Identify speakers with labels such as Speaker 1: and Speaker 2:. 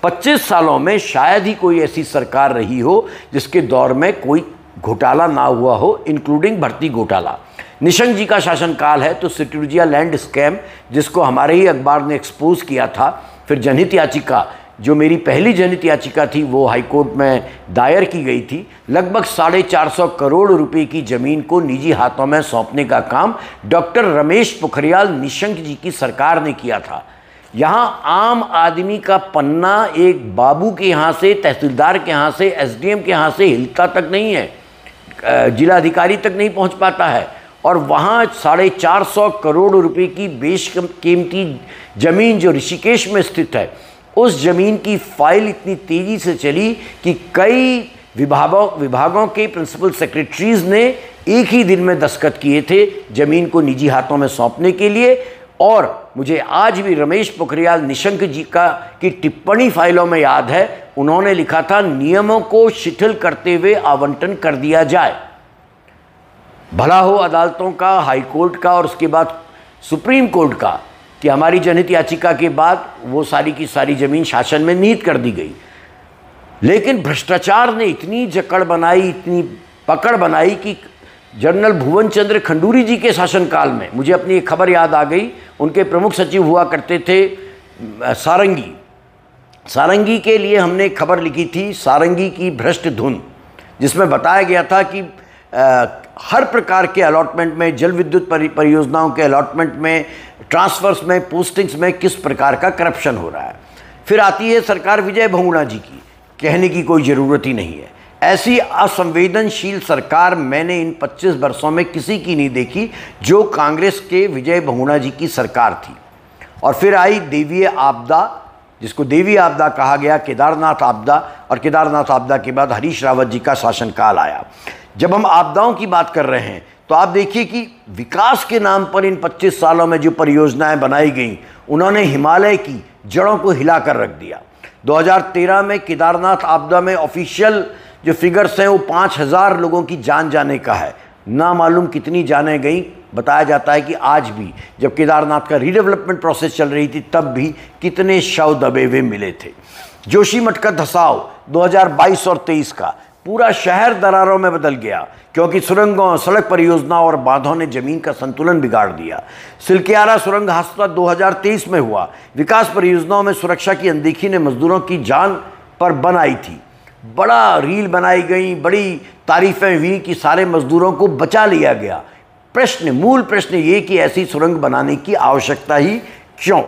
Speaker 1: 25 सालों में शायद ही कोई ऐसी सरकार रही हो जिसके दौर में कोई घोटाला ना हुआ हो, इंक्लूडिंग भर्ती घोटाला। निशंक जी का शासनकाल है तो सिट्रोजिया लैंड स्कैम, जिसको हमारे ही अखबार ने एक्सपोज किया था, फिर जनहित याचिका, जो मेरी पहली जनहित याचिका थी वो हाईकोर्ट में दायर की गई थी। लगभग 450 करोड़ रुपए की ज़मीन को निजी हाथों में सौंपने का काम डॉक्टर रमेश पोखरियाल निशंक जी की सरकार ने किया था। यहाँ आम आदमी का पन्ना एक बाबू के यहाँ से, तहसीलदार के यहाँ से, एसडीएम के यहाँ से हिलता तक नहीं है, जिलाधिकारी तक नहीं पहुँच पाता है। और वहाँ 450 करोड़ रुपए की बेशकीमती ज़मीन जो ऋषिकेश में स्थित है, उस ज़मीन की फाइल इतनी तेज़ी से चली कि कई विभागों के प्रिंसिपल सेक्रेटरीज़ ने एक ही दिन में दस्तखत किए थे ज़मीन को निजी हाथों में सौंपने के लिए। और मुझे आज भी रमेश पोखरियाल निशंक जी की टिप्पणी फाइलों में याद है, उन्होंने लिखा था नियमों को शिथिल करते हुए आवंटन कर दिया जाए। भला हो अदालतों का, हाई कोर्ट का और उसके बाद सुप्रीम कोर्ट का कि हमारी जनहित याचिका के बाद वो सारी की सारी ज़मीन शासन में निहित कर दी गई। लेकिन भ्रष्टाचार ने इतनी जकड़ बनाई, इतनी पकड़ बनाई कि जनरल भुवन चंद्र खंडूरी जी के शासनकाल में, मुझे अपनी एक खबर याद आ गई, उनके प्रमुख सचिव हुआ करते थे सारंगी। सारंगी के लिए हमने एक खबर लिखी थी, सारंगी की भ्रष्ट धुन, जिसमें बताया गया था कि हर प्रकार के अलॉटमेंट में, जल विद्युत परियोजनाओं के अलॉटमेंट में, ट्रांसफर्स में, पोस्टिंग्स में किस प्रकार का करप्शन हो रहा है। फिर आती है सरकार विजय बहुगुणा जी की, कहने की कोई ज़रूरत ही नहीं है। ऐसी असंवेदनशील सरकार मैंने इन 25 वर्षों में किसी की नहीं देखी जो कांग्रेस के विजय बहुगुणा जी की सरकार थी। और फिर आई देवीय आपदा, जिसको देवी आपदा कहा गया, केदारनाथ आपदा, और केदारनाथ आपदा के बाद हरीश रावत जी का शासनकाल आया। जब हम आपदाओं की बात कर रहे हैं तो आप देखिए कि विकास के नाम पर इन 25 सालों में जो परियोजनाएं बनाई गईं, उन्होंने हिमालय की जड़ों को हिलाकर रख दिया। 2013 में केदारनाथ आपदा में ऑफिशियल जो फिगर्स हैं वो 5000 लोगों की जान जाने का है, ना मालूम कितनी जानें गई। बताया जाता है कि आज भी जब केदारनाथ का रीडेवलपमेंट प्रोसेस चल रही थी तब भी कितने शव दबे हुए मिले थे। जोशीमठ का धसाव 2022 और 23 का, पूरा शहर दरारों में बदल गया क्योंकि सुरंगों, सड़क परियोजनाओं और बांधों ने जमीन का संतुलन बिगाड़ दिया। सिलकियारा सुरंग हादसा 2023 में हुआ। विकास परियोजनाओं में सुरक्षा की अनदेखी ने मजदूरों की जान पर बन आई थी। बड़ा रील बनाई गई, बड़ी तारीफें हुई कि सारे मजदूरों को बचा लिया गया। मूल प्रश्न ये कि ऐसी सुरंग बनाने की आवश्यकता ही क्यों।